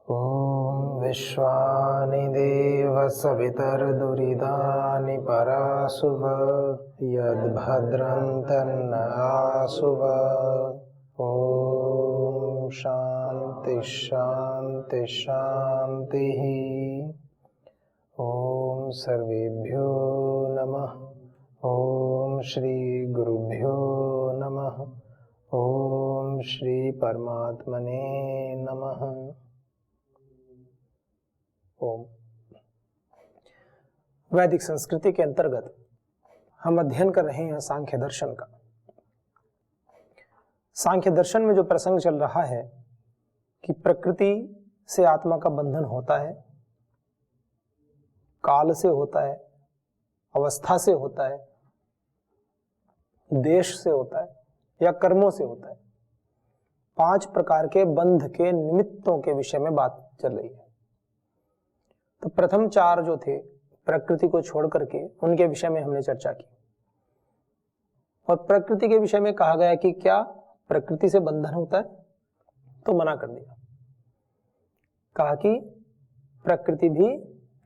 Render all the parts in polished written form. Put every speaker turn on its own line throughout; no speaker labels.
ॐ विश्वानि देव सवितर्दुरितानि पराशुभ यद्भद्रं तन्न आशुभ। ॐ शान्ति शान्ति शान्तिः। ॐ सर्वेभ्यो नमः। ॐ श्री गुरुभ्यो नमः। ॐ श्री परमात्मने नमः। ओम। वैदिक संस्कृति के अंतर्गत हम अध्ययन कर रहे हैं सांख्य दर्शन का। सांख्य दर्शन में जो प्रसंग चल रहा है कि प्रकृति से आत्मा का बंधन होता है, काल से होता है, अवस्था से होता है, देश से होता है या कर्मों से होता है। 5 प्रकार के बंध के निमित्तों के विषय में बात चल रही है। तो प्रथम 4 जो थे प्रकृति को छोड़ करके, उनके विषय में हमने चर्चा की और प्रकृति के विषय में कहा गया कि क्या प्रकृति से बंधन होता है, तो मना कर दिया। कहा कि प्रकृति भी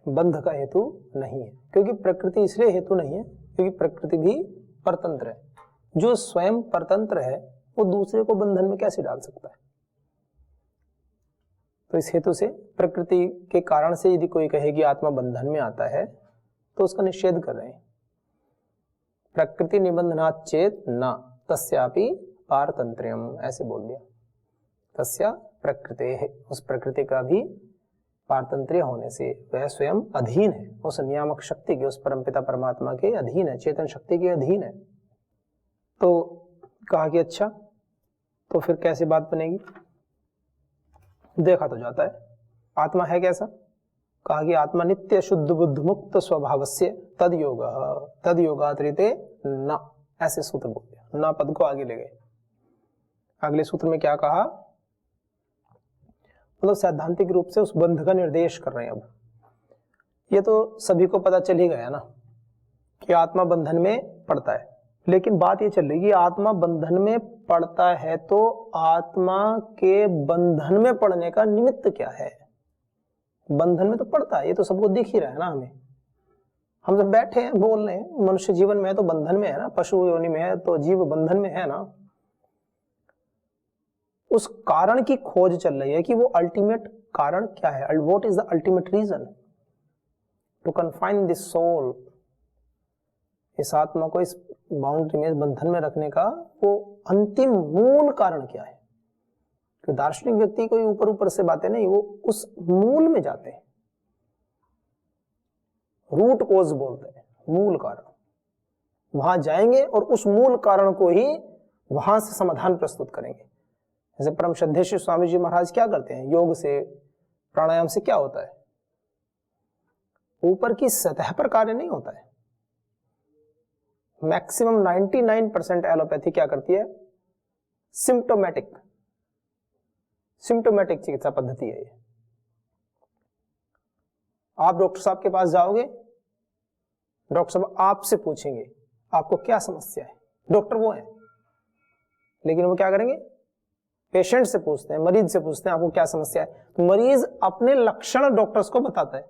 बंध का हेतु नहीं है, क्योंकि प्रकृति इसलिए हेतु नहीं है क्योंकि प्रकृति भी परतंत्र है। जो स्वयं परतंत्र है वो दूसरे को बंधन में कैसे डाल सकता है। तो इस हेतु से प्रकृति के कारण से यदि कोई कहे कि आत्मा बंधन में आता है तो उसका निषेध कर रहे हैं। प्रकृति निबंधनात् चेत न तस्यापि पारतंत्र्यम, ऐसे बोल दिया। तस्या प्रकृते है, उस प्रकृति का भी पारतंत्र्य होने से वह स्वयं अधीन है, उस नियामक शक्ति के, उस परमपिता परमात्मा के अधीन है, चेतन शक्ति के अधीन है। तो कहा कि अच्छा, तो फिर कैसे बात बनेगी। देखा तो जाता है आत्मा है कैसा। कहा कि आत्मा नित्य शुद्ध बुद्ध मुक्त स्वभावस्य तद योगात्रिते न, ऐसे सूत्र बोल दिया। न पद को आगे ले गए। अगले सूत्र में क्या कहा, मतलब सैद्धांतिक रूप से उस बंध का निर्देश कर रहे हैं। अब ये तो सभी को पता चल ही गया ना कि आत्मा बंधन में पड़ता है, लेकिन बात ये चल रही है आत्मा बंधन में पड़ता है तो आत्मा के बंधन में पड़ने का निमित्त क्या है। बंधन में तो पड़ता है, ये तो सबको दिख ही रहा है ना। हम जब बैठे हैं बोल रहे हैं, मनुष्य जीवन में है तो बंधन में है ना, पशु योनि में है तो जीव बंधन में है ना। उस कारण की खोज चल रही है कि वो अल्टीमेट कारण क्या है। What is the ultimate reason to confine this soul, इस आत्मा को इस बाउंड्री में, इस बंधन में रखने का वो अंतिम मूल कारण क्या है। तो दार्शनिक व्यक्ति कोई ऊपर ऊपर से बातें नहीं, वो उस मूल में जाते हैं। रूट कोज बोलते हैं, मूल कारण। वहां जाएंगे और उस मूल कारण को ही वहां से समाधान प्रस्तुत करेंगे। जैसे परम श्रद्धेय श्री स्वामी जी महाराज क्या करते हैं, योग से, प्राणायाम से क्या होता है, ऊपर की सतह पर कार्य नहीं होता है। मैक्सिमम 99% एलोपैथी क्या करती है, सिम्टोमेटिक चिकित्सा पद्धति है ये। आप डॉक्टर साहब के पास जाओगे, डॉक्टर साहब आपसे पूछेंगे आपको क्या समस्या है। डॉक्टर वो है, लेकिन वो क्या करेंगे, पेशेंट से पूछते हैं, मरीज से पूछते हैं आपको क्या समस्या है। तो मरीज अपने लक्षण डॉक्टर्स को बताता है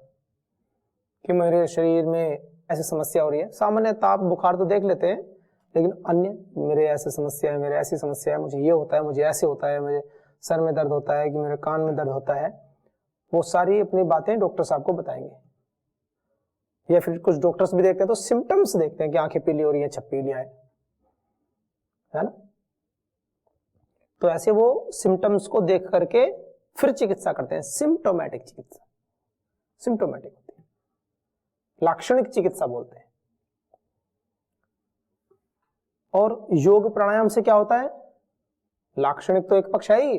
कि मेरे शरीर में ऐसी समस्या हो रही है। सामान्य ताप बुखार तो देख लेते हैं, लेकिन अन्य, मेरे ऐसी समस्या है, मेरे ऐसी समस्या है, मुझे ये होता है, मुझे ऐसे होता है, मुझे सर में दर्द होता है, कि मेरे कान में दर्द होता है, वो सारी अपनी बातें डॉक्टर साहब को बताएंगे। या फिर कुछ डॉक्टर्स भी देखते हैं तो सिम्टम्स देखते हैं कि आंखें पीली हो रही है, छप्पीलियां है ना। तो ऐसे वो सिम्टम्स को देख करके फिर चिकित्सा करते हैं। सिम्टोमेटिक चिकित्सा, सिम्टोमेटिक होती है, लाक्षणिक चिकित्सा बोलते हैं। और योग प्राणायाम से क्या होता है, लाक्षणिक तो एक पक्ष है ही,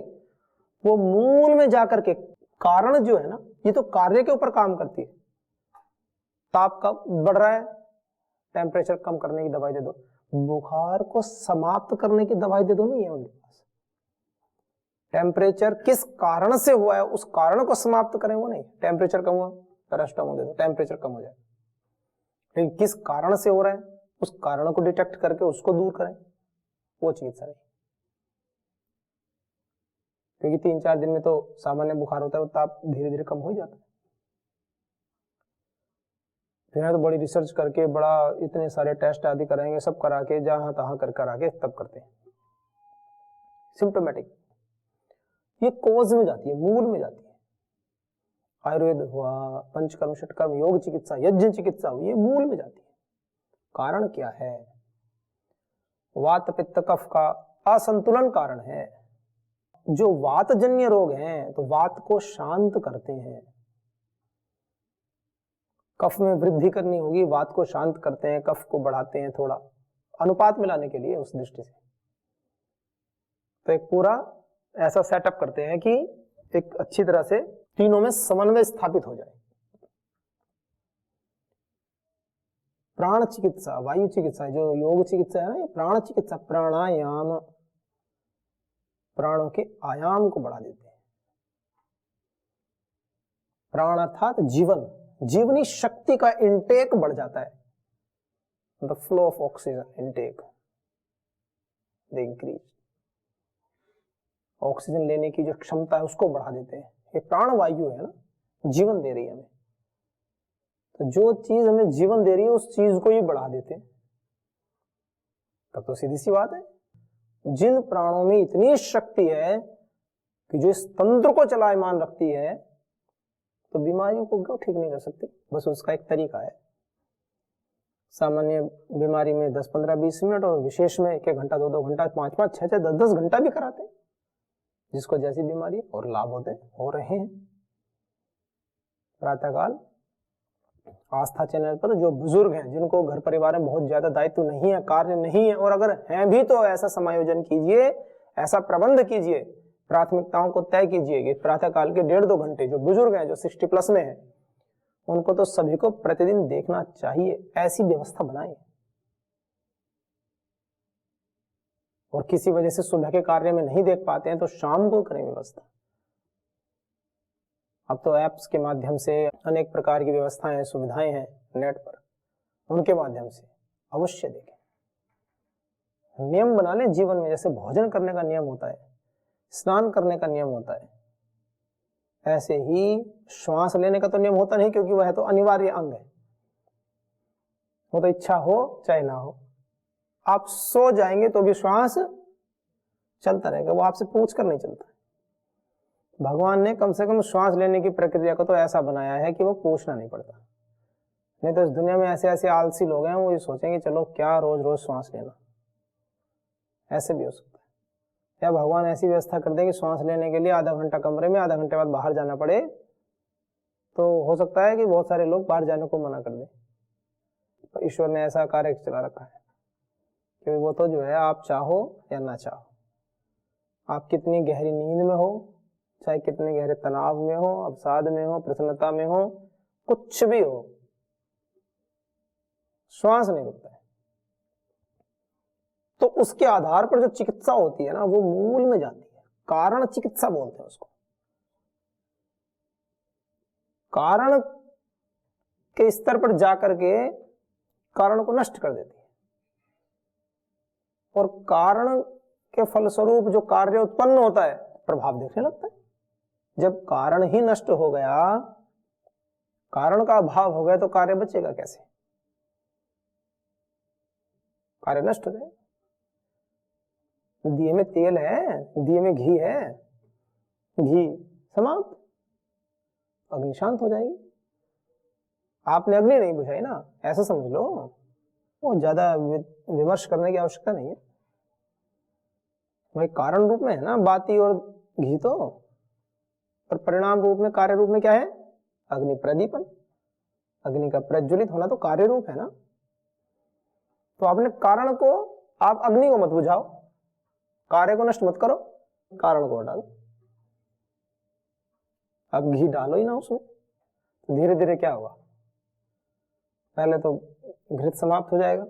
वो मूल में जाकर के कारण जो है ना, ये तो कार्य के ऊपर काम करती है। ताप का बढ़ रहा है, टेम्परेचर कम करने की दवाई दे दो। बुखार को समाप्त करने की दवाई दे दो, नहीं है उनके पास। टेम्परेचर किस कारण से हुआ है, उस कारण को समाप्त करें, वो नहीं। टेम्परेचर कम हुआ, पैरासिटामोल दे दो, टेम्परेचर कम हो जाए। लेकिन किस कारण से हो रहा है, उस कारण को डिटेक्ट करके उसको दूर करें, वो चिकित्सा नहीं। क्योंकि 3-4 दिन में तो सामान्य बुखार होता है, वो ताप धीरे धीरे कम हो ही जाता है। फिर तो बड़ी रिसर्च करके बड़ा इतने सारे टेस्ट आदि कराएंगे, सब करा के जहां तहां कर करा के तब करते हैं। सिम्टोमेटिक ये कोज में जाती है, मूल में जाती है। आयुर्वेद हुआ, पंचकर्म षटकर्म, योग चिकित्सा, यज्ञ चिकित्सा हुई, ये मूल में जाती है। कारण क्या है? वात पित्त कफ का असंतुलन कारण है। जो वातजन्य रोग हैं तो वात को शांत करते हैं, कफ में वृद्धि करनी होगी, वात को शांत करते हैं, कफ को बढ़ाते हैं, थोड़ा अनुपात मिलाने के लिए उस दृष्टि से। तो एक पूरा ऐसा सेटअप करते हैं कि एक अच्छी तरह से तीनों में समन्वय स्थापित हो जाए। प्राण चिकित्सा, वायु चिकित्सा, जो योग चिकित्सा है ना, ये प्राण चिकित्सा, प्राणायाम प्राणों के आयाम को बढ़ा देते हैं। प्राण अर्थात जीवन, जीवनी शक्ति का इंटेक बढ़ जाता है। The flow of oxygen intake the increase, oxygen लेने की जो क्षमता है उसको बढ़ा देते हैं। ये प्राण वायु है ना, जीवन दे रही है हमें, तो जो चीज हमें जीवन दे रही है उस चीज को ही बढ़ा देते हैं। तब तो सीधी सी बात है, जिन प्राणों में इतनी शक्ति है कि जो इस तंत्र को चलायमान रखती है, तो बीमारियों को क्यों ठीक नहीं कर सकती? बस उसका एक तरीका है। सामान्य बीमारी में 10, 15, 20 मिनट, और विशेष में 1-1 घंटा, 2-2 घंटा, 5-5, 6-6, 10-10 घंटा भी कराते हैं, जिसको जैसी बीमारी, और लाभ होते हो रहे हैं। प्रातःकाल आस्था चैनल पर जो बुजुर्ग हैं, जिनको घर परिवार में बहुत ज्यादा दायित्व नहीं है, कार्य नहीं है, और अगर हैं भी तो ऐसा समायोजन कीजिए, ऐसा प्रबंध कीजिए, प्राथमिकताओं को तय कीजिए कि प्रातःकाल के 1.5-2 घंटे जो बुजुर्ग हैं, जो 60+ में हैं, उनको तो सभी को प्रतिदिन देखना चाहिए। ऐसी व्यवस्था बनाएं। और किसी वजह से सुबह के कार्य में नहीं देख पाते हैं तो शाम को करें व्यवस्था। अब तो ऐप्स के माध्यम से अनेक प्रकार की व्यवस्थाएं, सुविधाएं हैं नेट पर, उनके माध्यम से अवश्य देखें। नियम बना लें जीवन में, जैसे भोजन करने का नियम होता है, स्नान करने का नियम होता है, ऐसे ही श्वास लेने का तो नियम होता नहीं, क्योंकि वह तो अनिवार्य अंग है, वो तो इच्छा हो चाहे ना हो। आप सो जाएंगे तो भी श्वास चलता रहेगा, वो आपसे पूछ कर नहीं चलता। भगवान ने कम से कम श्वास लेने की प्रक्रिया को तो ऐसा बनाया है कि वो पूछना नहीं पड़ता। नहीं तो इस दुनिया में ऐसे ऐसे आलसी लोग हैं, वो ये सोचेंगे चलो क्या रोज रोज श्वास लेना, ऐसे भी हो सकता है। या भगवान ऐसी व्यवस्था कर दे कि श्वास लेने के लिए आधा घंटा कमरे में, आधा घंटे बाद बाहर जाना पड़े, तो हो सकता है कि बहुत सारे लोग बाहर जाने को मना कर दें। तो ईश्वर ने ऐसा कार्य चला रखा है, क्योंकि वो तो जो है, आप चाहो या ना चाहो, आप कितनी गहरी नींद में हो, चाहे कितने गहरे तनाव में हो, अवसाद में हो, प्रसन्नता में हो, कुछ भी हो, श्वास नहीं रुकता है। तो उसके आधार पर जो चिकित्सा होती है ना, वो मूल में जाती है। कारण चिकित्सा बोलते हैं उसको। कारण के स्तर पर जाकर के कारण को नष्ट कर देती है, और कारण के फलस्वरूप जो कार्य उत्पन्न होता है, प्रभाव देखने लगता है। जब कारण ही नष्ट हो गया, कारण का अभाव हो गया, तो कार्य बचेगा कैसे? कार्य नष्ट हो जाएगा। दिए में तेल है, दिए में घी है, घी समाप्त, अग्नि शांत हो जाएगी। आपने अग्नि नहीं बुझाई ना, ऐसा समझ लो। वो ज्यादा विमर्श करने की आवश्यकता नहीं है। भाई कारण रूप में है ना बाती और घी, तो और परिणाम रूप में, कार्य रूप में क्या है? अग्नि प्रदीपन। अग्नि का प्रज्वलित होना तो कार्य रूप है ना। तो आपने कारण को, आप अग्नि को मत बुझाओ, कार्य को नष्ट मत करो, कारण को हटा दो। अब घी डालो ही ना उसमें, तो धीरे धीरे क्या होगा? पहले तो घृत समाप्त हो जाएगा,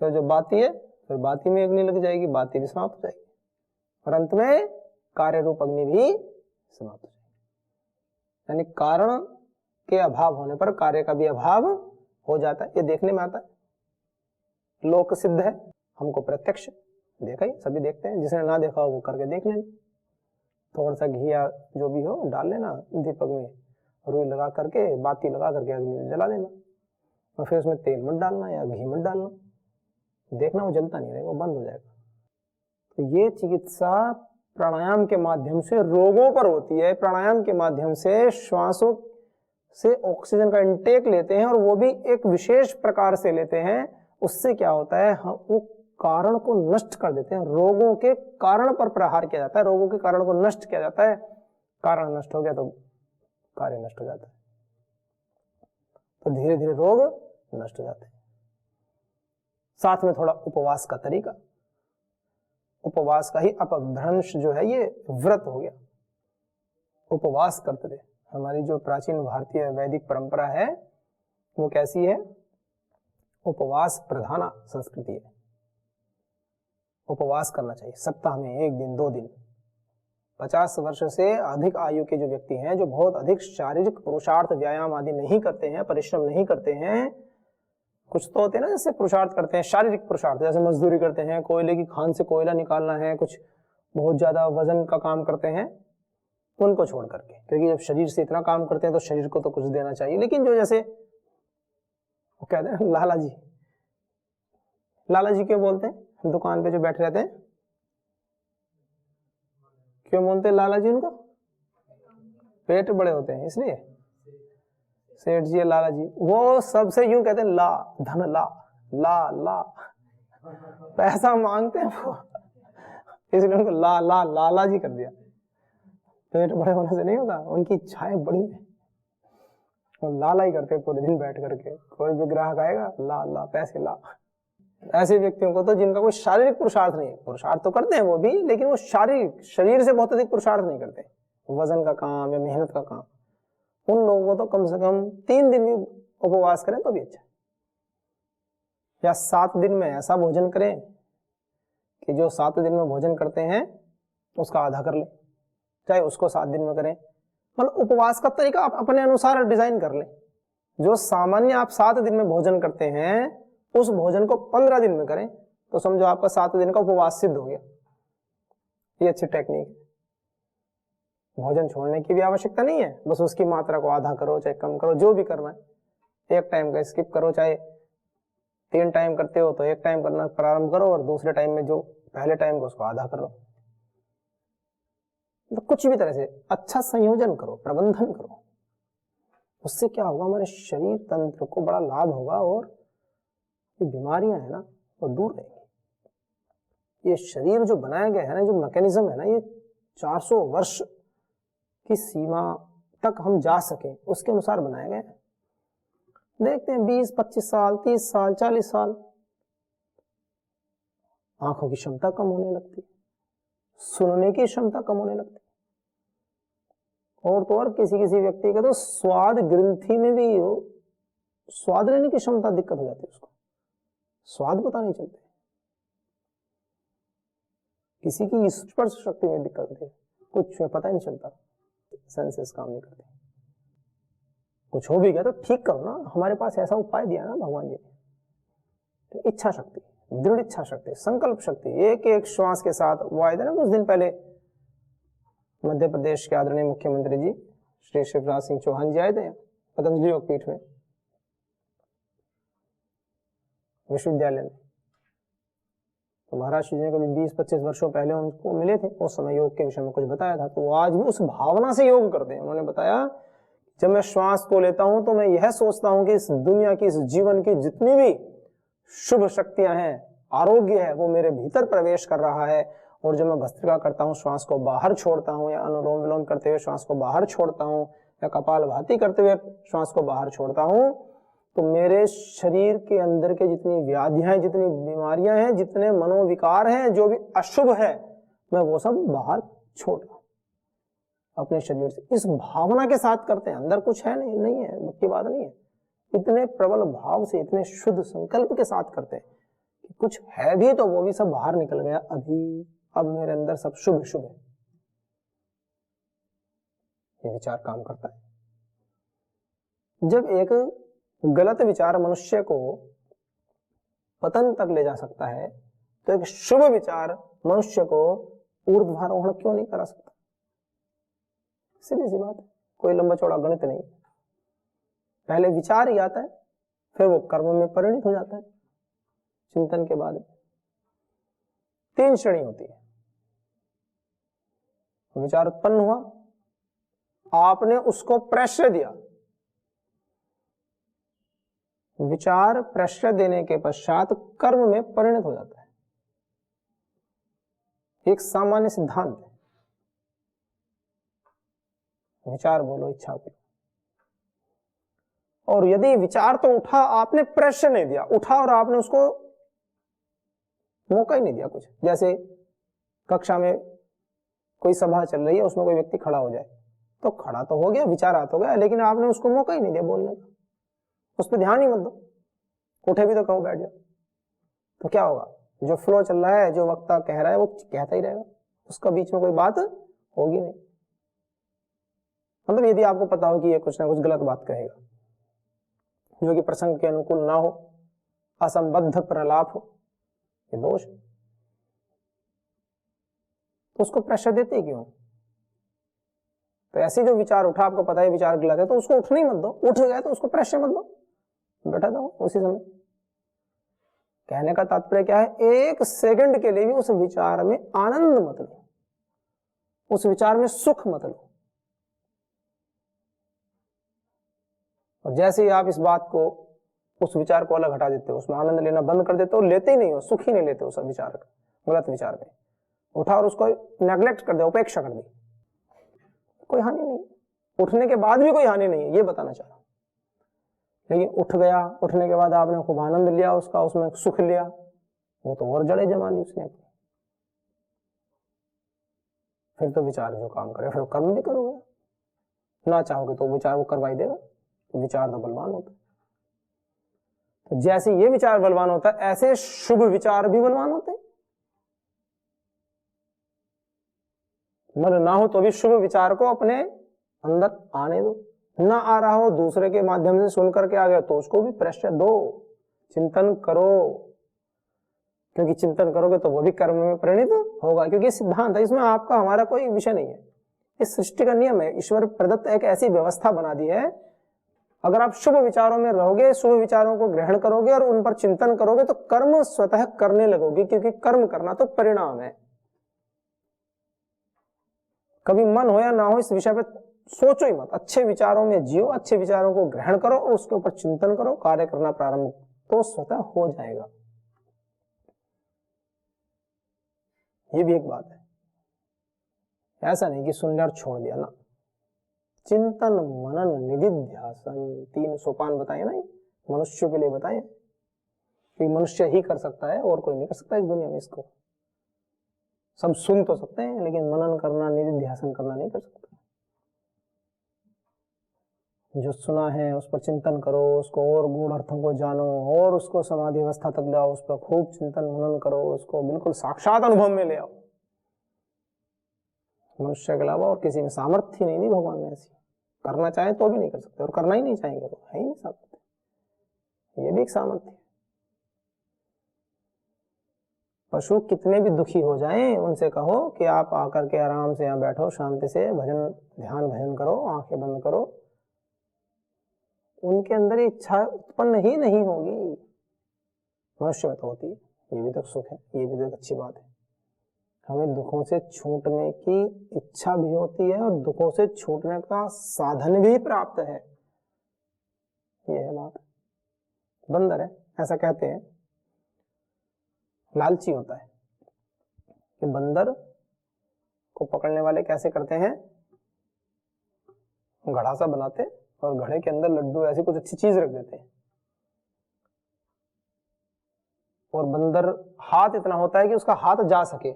फिर जो बाती है, फिर बाती में अग्नि लग जाएगी, बाती भी समाप्त हो जाएगी, और अंत में कार्य रूप अग्नि भी समाप्त हो जाएगी। यानी कारण के अभाव होने पर कार्य का भी अभाव हो जाता है। ये देखने में आता है, लोक सिद्ध है, हमको प्रत्यक्ष। देखा ही, सभी देखते हैं, जिसने ना देखा हो वो करके देख लेना। थोड़ा सा घी या जो भी हो डाल लेना दीपक में, रुई लगा करके, बाती लगा करके अग्नि जला देना, और फिर उसमें तेल मत डालना या घी मत डालना, देखना वो जलता नहीं रहेगा, वो बंद हो जाएगा। तो ये चिकित्सा प्राणायाम के माध्यम से रोगों पर होती है। प्राणायाम के माध्यम से श्वासों से ऑक्सीजन का इंटेक लेते हैं, और वो भी एक विशेष प्रकार से लेते हैं। उससे क्या होता है, हम वो कारण को नष्ट कर देते हैं। रोगों के कारण पर प्रहार किया जाता है, रोगों के कारण को नष्ट किया जाता है। कारण नष्ट हो गया तो कार्य नष्ट हो जाता है, तो धीरे धीरे रोग नष्ट हो जाते हैं। साथ में थोड़ा उपवास का तरीका, उपवास का ही अपभ्रंश जो है ये व्रत हो गया। उपवास करते थे। हमारी जो प्राचीन भारतीय वैदिक परंपरा है वो कैसी है, उपवास प्रधाना संस्कृति है। उपवास करना चाहिए सप्ताह में 1 दिन 2 दिन। 50 वर्ष से अधिक आयु के जो व्यक्ति हैं, जो बहुत अधिक शारीरिक पुरुषार्थ व्यायाम आदि नहीं करते हैं, परिश्रम नहीं करते हैं, कुछ तो होते हैं ना जैसे पुरुषार्थ करते हैं, शारीरिक पुरुषार्थ, जैसे मजदूरी करते हैं, कोयले की खान से कोयला निकालना है, कुछ बहुत ज्यादा वजन का काम करते हैं, उनको छोड़ करके, क्योंकि जब शरीर से इतना काम करते हैं तो शरीर को तो कुछ देना चाहिए। लेकिन जो जैसे वो कहते हैं लाला जी, लाला जी क्यों बोलते हैं, दुकान पे जो बैठे रहते हैं क्यों बोलते हैं लाला जी उनको, पेट बड़े होते हैं इसलिए सेठ जी लाला जी, वो सबसे यूं कहते हैं ला, धन ला, ला ला, पैसा मांगते हैं वो, इसलिए उनको ला ला लाला जी कर दिया। पेट बड़े होने से नहीं होता, उनकी इच्छाएं बड़ी है, वो लाला ही करते पूरे दिन बैठ करके। कोई भी ग्राहक आएगा ला ला पैसे ला। ऐसे व्यक्तियों को तो जिनका कोई शारीरिक पुरुषार्थ नहीं है, पुरुषार्थ तो करते हैं वो भी, लेकिन वो शारीरिक शरीर से बहुत अधिक पुरुषार्थ नहीं करते, वजन का काम या मेहनत का काम, उन लोगों को तो कम से कम 3 दिन भी उपवास करें तो भी अच्छा, या 7 दिन में ऐसा भोजन करें कि जो 7 दिन में भोजन करते हैं उसका आधा कर लें, चाहे उसको 7 दिन में करें। मतलब उपवास का तरीका आप अपने अनुसार डिजाइन कर लें। जो सामान्य आप 7 दिन में भोजन करते हैं उस भोजन को 15 दिन में करें, तो समझो आपका 7 दिन का उपवास सिद्ध हो गया। ये अच्छी टेक्निक है। भोजन छोड़ने की भी आवश्यकता नहीं है, बस उसकी मात्रा को आधा करो, चाहे कम करो, जो भी करना है। 1 टाइम का स्किप करो, चाहे 3 टाइम करते हो तो 1 टाइम करना प्रारंभ करो, और दूसरे टाइम में जो पहले टाइम को उसको आधा कर लो। तो कुछ भी तरह से अच्छा संयोजन करो, प्रबंधन करो, उससे क्या होगा, हमारे शरीर तंत्र को बड़ा लाभ होगा, और ये बीमारियां है ना वो दूर रहेंगी। ये शरीर जो बनाया गया है ना, जो मैकेनिज्म है ना, ये 400 वर्ष की सीमा तक हम जा सके उसके अनुसार बनाया गया है। देखते हैं 20-25 साल, 30 साल, 40 साल आंखों की क्षमता कम होने लगती, सुनने की क्षमता कम होने लगती, और तो और किसी किसी व्यक्ति का तो स्वाद ग्रंथि में भी स्वाद लेने की क्षमता दिक्कत हो जाती है, उसको स्वाद पता नहीं चलते, किसी की स्पर्श शक्ति में दिक्कत होती है, कुछ पता ही नहीं चलता, सेंसेस काम नहीं करते। कुछ हो भी गया तो ठीक करो ना, हमारे पास ऐसा उपाय दिया ना भगवान जी ने। तो इच्छा शक्ति, दृढ़ इच्छा शक्ति, संकल्प शक्ति, एक एक श्वास के साथ। वो आए थे ना कुछ दिन पहले मध्य प्रदेश के आदरणीय मुख्यमंत्री जी श्री शिवराज सिंह चौहान जी आए थे पतंजलि योगपीठ में, विश्वविद्यालय में। तो महाराज श्री जी ने कभी 20-25 वर्षों पहले उनको मिले थे, उस समय योग के विषय में कुछ बताया था, तो वो आज भी उस भावना से योग करते हैं। उन्होंने बताया, जब मैं श्वास को लेता हूं तो मैं यह सोचता हूं कि इस दुनिया की, इस जीवन की जितनी भी शुभ शक्तियां हैं, आरोग्य है, वो मेरे भीतर प्रवेश कर रहा है। और जब मैं भस्त्रिका करता हूं, श्वास को बाहर छोड़ता हूं, या अनुलोम विलोम करते हुए श्वास को बाहर छोड़ता हूं, या कपालभाति करते हुए श्वास को बाहर छोड़ता हूं, तो मेरे शरीर के अंदर के जितनी व्याधियां हैं, जितनी बीमारियां हैं, जितने मनोविकार हैं, जो भी अशुभ है, मैं वो सब बाहर छोड़ रहा हूं अपने शरीर से। इस भावना के साथ करते हैं, अंदर कुछ है नहीं है, मुख्य बात नहीं है, इतने प्रबल भाव से, इतने शुद्ध संकल्प के साथ करते हैं कि कुछ है भी तो वो भी सब बाहर निकल गया, अभी अब मेरे अंदर सब शुभ शुभ है। ये विचार काम करता है। जब एक गलत विचार मनुष्य को पतन तक ले जा सकता है, तो एक शुभ विचार मनुष्य को ऊर्ध्वारोहण क्यों नहीं करा सकता? सीधी सी बात है, कोई लंबा चौड़ा गणित नहीं। पहले विचार ही आता है, फिर वो कर्म में परिणित हो जाता है। चिंतन के बाद 3 श्रेणी होती है। विचार उत्पन्न हुआ, आपने उसको प्रेशर दिया, विचार प्रेशर देने के पश्चात कर्म में परिणत हो जाता है। एक सामान्य सिद्धांत है, विचार बोलो, इच्छा बोलो। और यदि विचार तो उठा, आपने प्रेशर नहीं दिया, उठा और आपने उसको मौका ही नहीं दिया कुछ। जैसे कक्षा में कोई सभा चल रही है, उसमें कोई व्यक्ति खड़ा हो जाए, तो खड़ा तो हो गया, विचार आ तो गया, लेकिन आपने उसको मौका ही नहीं दिया बोलने का, उस पर ध्यान ही मत दो। उठे भी तो कहो बैठ जाओ, तो क्या होगा? जो फ्लो चल रहा है, जो वक्ता कह रहा है वो कहता ही रहेगा, उसका बीच में कोई बात होगी नहीं। मतलब यदि आपको पता हो कि ये कुछ ना कुछ गलत बात कहेगा, जो कि प्रसंग के अनुकूल ना हो, असंबद्ध प्रलाप हो, ये दोष है। तो उसको प्रेशर देते क्यों? तो ऐसे जो विचार उठा, आपको पता है विचार गलत है, तो उसको उठने ही मत दो। उठ गया तो उसको प्रेशर मत दो, बैठा दो उसी समय। कहने का तात्पर्य क्या है? 1 सेकंड के लिए भी उस विचार में आनंद मत लो, उस विचार में सुख मत लो। और जैसे ही आप इस बात को, उस विचार को अलग हटा देते हो, उसमें आनंद लेना बंद कर देते हो, लेते ही नहीं हो, सुख ही नहीं लेते हो उस विचार का, गलत विचार में उठा और उसको नेग्लेक्ट कर दे, उपेक्षा कर दी, कोई हानि नहीं। उठने के बाद भी कोई हानि नहीं है, ये बताना चाह रहा हूं। लेकिन उठ गया, उठने के बाद आपने खूब आनंद लिया उसका, उसमें सुख लिया, वो तो और जड़े जमा ली उसने। फिर तो विचार जो काम करे, फिर कर्म भी करोगे, ना चाहोगे तो विचार वो करवाई देगा। तो विचार तो बलवान होता है। तो जैसे ये विचार बलवान होता है, ऐसे शुभ विचार भी बलवान होते हैं। मन ना हो तो भी शुभ विचार को अपने अंदर आने दो। ना आ रहा हो, दूसरे के माध्यम से सुन करके आ गया, तो उसको भी प्रेशर दो, चिंतन करो, क्योंकि चिंतन करोगे तो वो भी कर्म में परिणित होगा। क्योंकि सिद्धांत है, इसमें आपका हमारा कोई विषय नहीं है, इस सृष्टि का नियम है। ईश्वर प्रदत्त एक ऐसी व्यवस्था बना दी है, अगर आप शुभ विचारों में रहोगे, शुभ विचारों को ग्रहण करोगे और उन पर चिंतन करोगे, तो कर्म स्वतः करने लगोगे, क्योंकि कर्म करना तो परिणाम है। कभी मन हो या ना हो, इस विषय पे सोचो ही मत, अच्छे विचारों में जियो, अच्छे विचारों को ग्रहण करो और उसके ऊपर चिंतन करो, कार्य करना प्रारंभ तो स्वतः हो जाएगा। ये भी एक बात है, ऐसा नहीं कि सुन लिया और छोड़ दिया ना। चिंतन, मनन, निधिध्यासन, 3 सोपान बताए ना, मनुष्य के लिए बताए, कि मनुष्य ही कर सकता है और कोई नहीं कर सकता इस दुनिया में। इसको सब सुन तो सकते हैं, लेकिन मनन करना, निधिध्यासन करना नहीं कर सकते। जो सुना है उस पर चिंतन करो, उसको और गूढ़ अर्थों को जानो और उसको समाधि अवस्था तक लाओ, उस पर खूब चिंतन मनन करो, उसको बिल्कुल साक्षात अनुभव में ले आओ। मनुष्य के अलावा और किसी में सामर्थ्य नहीं दी भगवान ने ऐसी। करना चाहे तो भी नहीं कर सकते, और करना ही नहीं चाहेंगे तो है ही नहीं सकते। ये भी एक सामर्थ्य है। पशु कितने भी दुखी हो जाएं, उनसे कहो कि आप आकर के आराम से यहाँ बैठो, शांति से भजन, ध्यान भजन करो, आंखें बंद करो, उनके अंदर इच्छा उत्पन्न ही नहीं होगी। मनुष्य में तो होती है, ये भी तो सुख है, ये भी तो एक अच्छी बात है। हमें दुखों से छूटने की इच्छा भी होती है और दुखों से छूटने का साधन भी प्राप्त है, ये है बात। बंदर है, ऐसा कहते हैं, लालची होता है, कि बंदर को पकड़ने वाले कैसे करते हैं, घड़ा सा बनाते और घड़े के अंदर लड्डू ऐसी कुछ अच्छी चीज रख देते हैं, और बंदर हाथ इतना होता है कि उसका हाथ जा सके,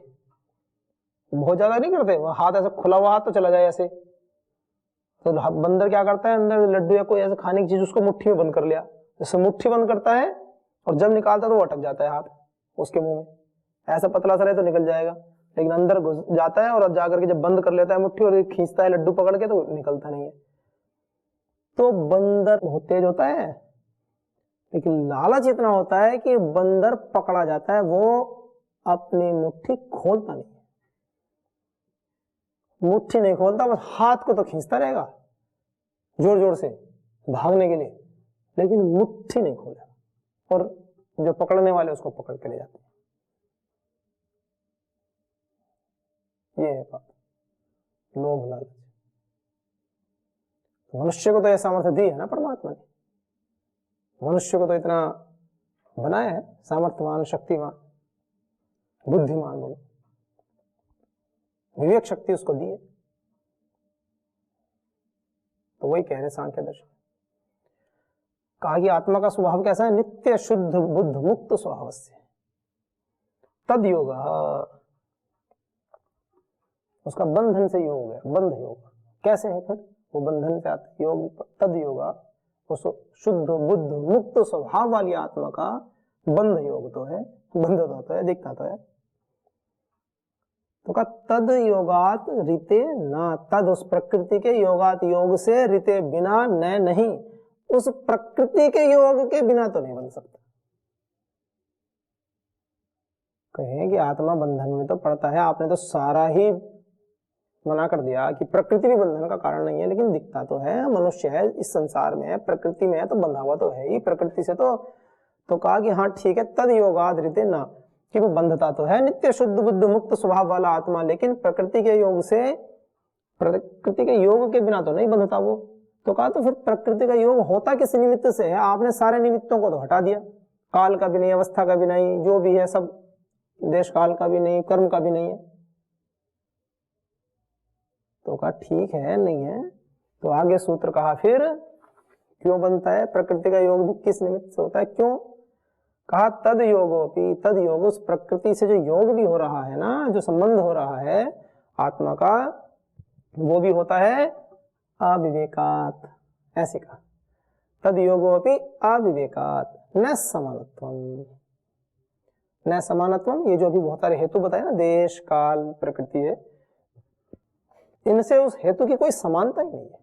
बहुत ज्यादा नहीं करते, वो हाथ ऐसे खुला हुआ हाथ तो चला जाए ऐसे, तो बंदर क्या करता है, अंदर लड्डू या कोई ऐसे खाने की चीज उसको मुट्ठी में बंद कर लिया, जैसे मुट्ठी बंद करता है और जब निकालता है तो वो अटक जाता है हाथ उसके मुंह में। ऐसा पतला सा रहे तो निकल जाएगा, लेकिन अंदर घुस जाता है और जाकर के जब बंद कर लेता है मुट्ठी और खींचता है लड्डू पकड़ के, तो निकलता नहीं है। तो बंदर बहुत तेज होता है, लेकिन लालच इतना होता है कि बंदर पकड़ा जाता है, वो अपनी मुट्ठी खोलता नहीं, मुट्ठी नहीं खोलता, बस हाथ को तो खींचता रहेगा जोर जोर से भागने के लिए, लेकिन मुट्ठी नहीं खोलेगा, और जो पकड़ने वाले उसको पकड़ के ले जाते हैं। ये है बात, लोभ लालच। मनुष्य को तो यह सामर्थ्य दी है ना परमात्मा ने, मनुष्य को तो इतना बनाया है, सामर्थ्यवान, शक्तिवान, बुद्धिमान बोलो, विवेक शक्ति उसको दी है। तो वही कह रहे सांख्य दर्शन, कहा कि आत्मा का स्वभाव कैसा है, नित्य शुद्ध बुद्ध मुक्त स्वभाव से तद योग, उसका बंधन से योग है, बंध योग कैसे है, फिर वो बंधन से आता योग, तद योगा, उस शुद्ध बुद्ध मुक्त स्वभाव वाली आत्मा का बंध योग तो है, बंधता तो है, दिखता तो है। तो कहा तद योगात रीते ना, तद उस प्रकृति के योगात योग से, रीते बिना न नहीं, उस प्रकृति के योग के बिना तो नहीं बन सकता। कहें कि आत्मा बंधन में तो पड़ता है, आपने तो सारा ही मना कर दिया कि प्रकृति भी बंधन का कारण नहीं है, लेकिन दिखता तो है, मनुष्य है, इस संसार में है, प्रकृति में है, तो बंधा हुआ तो है ही प्रकृति से। तो कहा कि हाँ ठीक है, तद योगाद रीते ना, कि वो बंधता तो है, नित्य शुद्ध बुद्ध मुक्त स्वभाव वाला आत्मा, लेकिन प्रकृति के योग से, प्रकृति के योग के बिना तो नहीं बंधता वो। तो कहा तो फिर प्रकृति का योग होता किस निमित्त से है, आपने सारे निमित्तों को तो हटा दिया, काल का भी नहीं, अवस्था का भी नहीं, जो भी है सब, देश काल का भी नहीं, कर्म का भी नहीं है। तो कहा ठीक है, नहीं है, तो आगे सूत्र कहा फिर क्यों बनता है, प्रकृति का योग भी किस निमित्त से होता है, क्यों, कहा तद योगोपि, तद योग, उस प्रकृति से जो योग भी हो रहा है ना, जो संबंध हो रहा है आत्मा का, वो भी होता है अविवेकात, ऐसे कहा, तद योगोपि अविवेकात न समानत्वम, न समानत्वम, ये जो अभी बहुत सारे हेतु बताए ना, देश काल प्रकृति है, इनसे उस हेतु की कोई समानता ही नहीं है।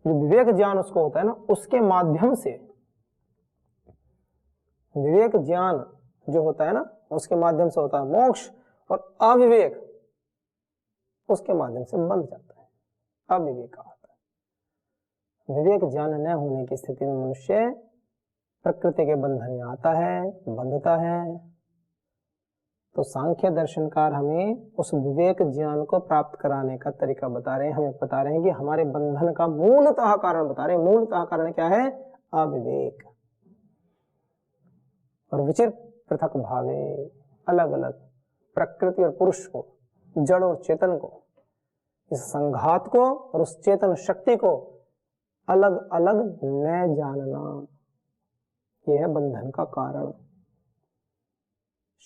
जो विवेक ज्ञान उसको होता है ना, उसके माध्यम से, विवेक ज्ञान जो होता है ना, उसके माध्यम से होता है मोक्ष, और अविवेक उसके माध्यम से बंध जाता है, अविवेक आता है। विवेक ज्ञान न होने की स्थिति में मनुष्य प्रकृति के बंधन में आता है, बंधता है। तो सांख्य दर्शनकार हमें उस विवेक ज्ञान को प्राप्त कराने का तरीका बता रहे हैं, हमें बता रहे हैं कि हमारे बंधन का मूलतः कारण बता रहे हैं। मूलतः कारण क्या है, अविवेक, और विचिर पृथक भावे, अलग अलग प्रकृति और पुरुष को, जड़ और चेतन को, इस संघात को और उस चेतन शक्ति को अलग अलग न जानना, यह है बंधन का कारण।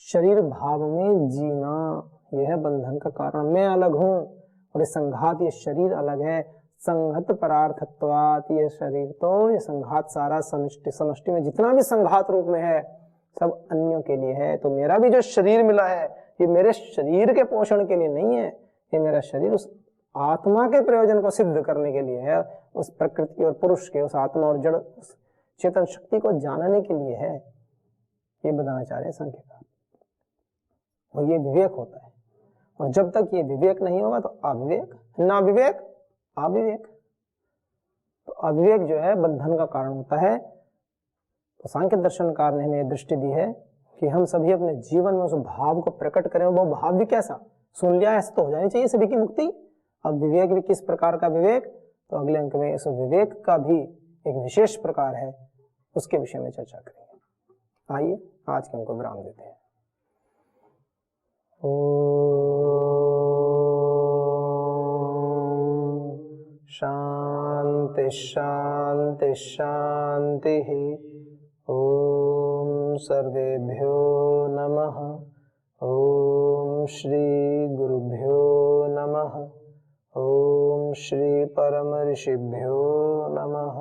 शरीर भाव में जीना, यह है बंधन का कारण। मैं अलग हूं और ये संघात, ये शरीर अलग है। संघत परार्थत्वात्, ये शरीर तो, ये संघात सारा समष्टि में जितना भी संघात रूप में है, सब अन्यों के लिए है। तो मेरा भी जो शरीर मिला है, ये मेरे शरीर के पोषण के लिए नहीं है, ये मेरा शरीर उस आत्मा के प्रयोजन को सिद्ध करने के लिए है, उस प्रकृति और पुरुष के, उस आत्मा और जड़, उस चेतन शक्ति को जानने के लिए है। ये बताना चाह रहे हैं सांख्यकार। और ये विवेक होता है, और जब तक ये विवेक नहीं होगा तो अविवेक, ना विवेक अविवेक। तो अविवेक जो है बंधन का कारण होता है। तो सांख्य दर्शनकार ने हमें दृष्टि दी है कि हम सभी अपने जीवन में उस भाव को प्रकट करें। वो भाव भी कैसा, सुन लिया ऐसा तो हो जानी चाहिए सभी की मुक्ति। अब विवेक भी किस प्रकार का विवेक, तो अगले अंक में इस विवेक का भी एक विशेष प्रकार है, उसके विषय में चर्चा करेंगे। आइए आज के अंक को विराम देते हैं। शांति शांति शांति। ओम सर्वेभ्यो नमः। ओम श्री गुरुभ्यो नमः। ओम श्री परम ऋषिभ्यो नमः।